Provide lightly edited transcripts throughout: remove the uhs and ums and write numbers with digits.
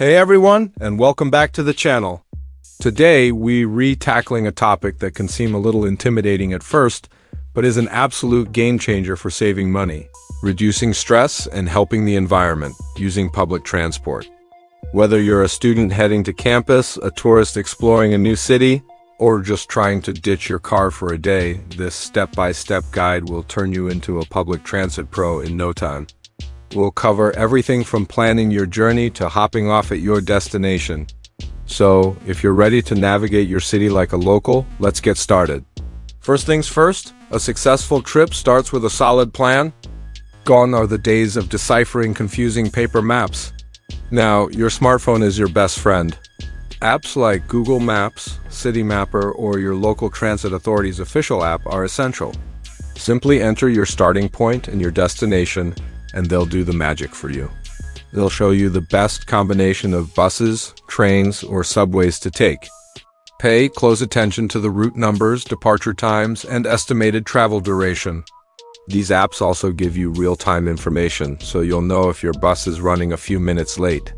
Hey everyone, and welcome back to the channel. Today, we re-tackling a topic that can seem a little intimidating at first, but is an absolute game changer for saving money, reducing stress and helping the environment using public transport. Whether you're a student heading to campus, a tourist exploring a new city, or just trying to ditch your car for a day, this step-by-step guide will turn you into a public transit pro in no time. We'll cover everything from planning your journey to hopping off at your destination. So, if you're ready to navigate your city like a local, let's get started. First things first, a successful trip starts with a solid plan. Gone are the days of deciphering confusing paper maps. Now, your smartphone is your best friend. Apps like Google Maps, Citymapper, or your local transit authority's official app are essential. Simply enter your starting point and your destination, and they'll do the magic for you. They'll show you the best combination of buses, trains, or subways to take. Pay close attention to the route numbers, departure times, and estimated travel duration. These apps also give you real-time information, so you'll know if your bus is running a few minutes late.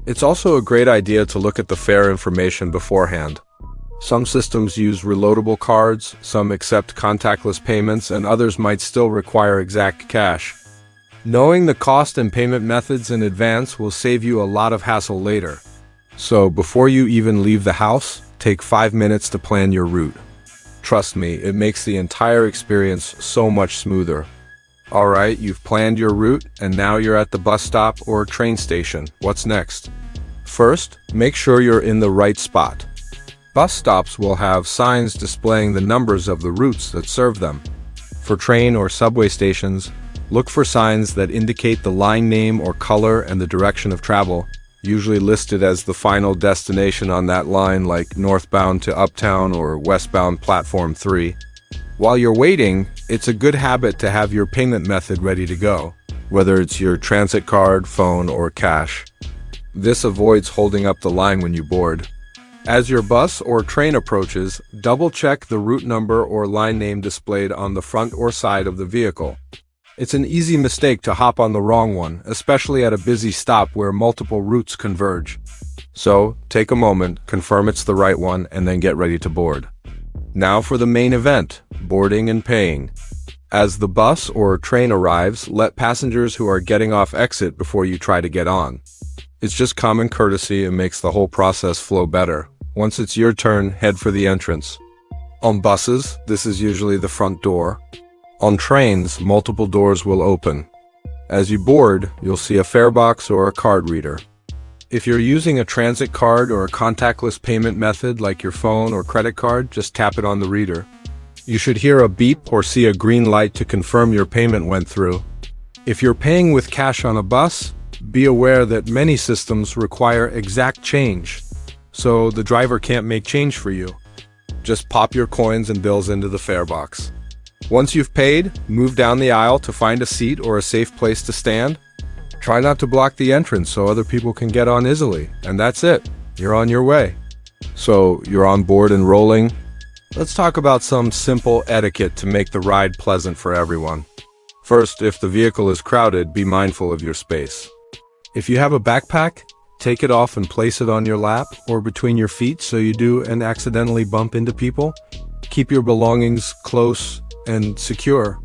It's also a great idea to look at the fare information beforehand. Some systems use reloadable cards, some accept contactless payments, and others might still require exact cash. Knowing the cost and payment methods in advance will save you a lot of hassle later. So before you even leave the house, take 5 minutes to plan your route. Trust me, it makes the entire experience so much smoother. Alright, you've planned your route, and now you're at the bus stop or train station. What's next? First, make sure you're in the right spot. Bus stops will have signs displaying the numbers of the routes that serve them. For train or subway stations, look for signs that indicate the line name or color and the direction of travel, usually listed as the final destination on that line, like northbound to Uptown or westbound Platform 3. While you're waiting, it's a good habit to have your payment method ready to go, whether it's your transit card, phone, or cash. This avoids holding up the line when you board. As your bus or train approaches, double-check the route number or line name displayed on the front or side of the vehicle. It's an easy mistake to hop on the wrong one, especially at a busy stop where multiple routes converge. So, take a moment, confirm it's the right one, and then get ready to board. Now for the main event, boarding and paying. As the bus or train arrives, let passengers who are getting off exit before you try to get on. It's just common courtesy and makes the whole process flow better. Once it's your turn, head for the entrance. On buses, this is usually the front door. On trains, multiple doors will open. As you board, you'll see a fare box or a card reader. If you're using a transit card or a contactless payment method like your phone or credit card, just tap it on the reader. You should hear a beep or see a green light to confirm your payment went through. If you're paying with cash on a bus, be aware that many systems require exact change, so the driver can't make change for you. Just pop your coins and bills into the fare box. Once you've paid, move down the aisle to find a seat or a safe place to stand. Try not to block the entrance so other people can get on easily, and that's it. You're on your way. So, you're on board and rolling? Let's talk about some simple etiquette to make the ride pleasant for everyone. First, if the vehicle is crowded, be mindful of your space. If you have a backpack, take it off and place it on your lap or between your feet so you don't accidentally bump into people. Keep your belongings close and secure.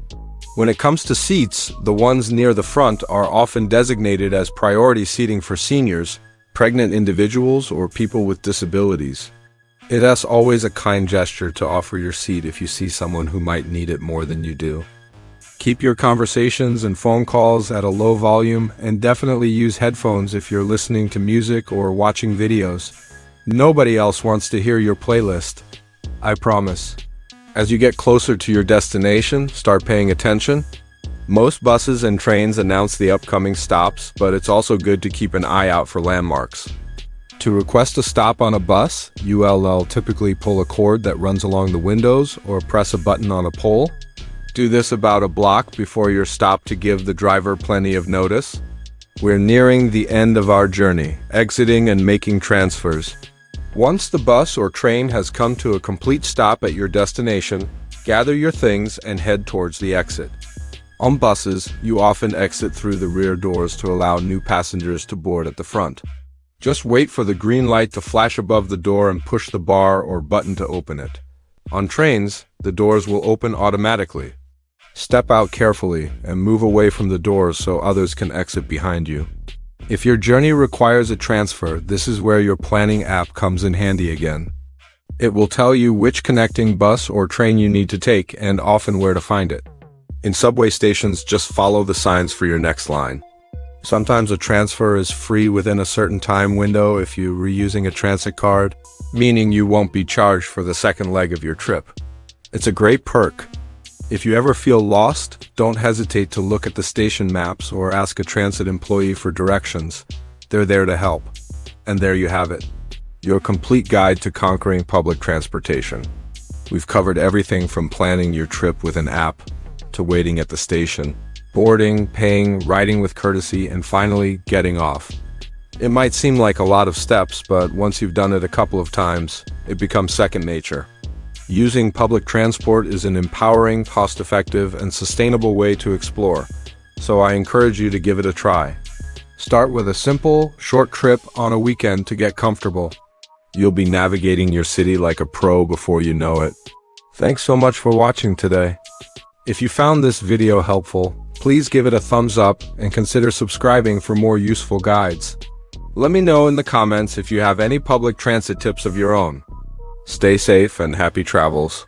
When it comes to seats, the ones near the front are often designated as priority seating for seniors, pregnant individuals, or people with disabilities. It is always a kind gesture to offer your seat if you see someone who might need it more than you do. Keep your conversations and phone calls at a low volume, and definitely use headphones if you're listening to music or watching videos. Nobody else wants to hear your playlist. I promise. As you get closer to your destination, start paying attention. Most buses and trains announce the upcoming stops, but it's also good to keep an eye out for landmarks. To request a stop on a bus, you'll typically pull a cord that runs along the windows or press a button on a pole. Do this about a block before your stop to give the driver plenty of notice. We're nearing the end of our journey, exiting and making transfers. Once the bus or train has come to a complete stop at your destination, gather your things and head towards the exit. On buses, you often exit through the rear doors to allow new passengers to board at the front. Just wait for the green light to flash above the door and push the bar or button to open it. On trains, the doors will open automatically. Step out carefully and move away from the doors so others can exit behind you. If your journey requires a transfer, this is where your planning app comes in handy again. It will tell you which connecting bus or train you need to take and often where to find it. In subway stations, just follow the signs for your next line. Sometimes a transfer is free within a certain time window if you're reusing a transit card, meaning you won't be charged for the second leg of your trip. It's a great perk. If you ever feel lost, don't hesitate to look at the station maps or ask a transit employee for directions. They're there to help. And there you have it, your complete guide to conquering public transportation. We've covered everything from planning your trip with an app to waiting at the station, boarding, paying, riding with courtesy, and finally getting off. It might seem like a lot of steps, but once you've done it a couple of times, it becomes second nature. Using public transport is an empowering, cost-effective, and sustainable way to explore, so I encourage you to give it a try. Start with a simple, short trip on a weekend to get comfortable. You'll be navigating your city like a pro before you know it. Thanks so much for watching today. If you found this video helpful, please give it a thumbs up and consider subscribing for more useful guides. Let me know in the comments if you have any public transit tips of your own. Stay safe and happy travels.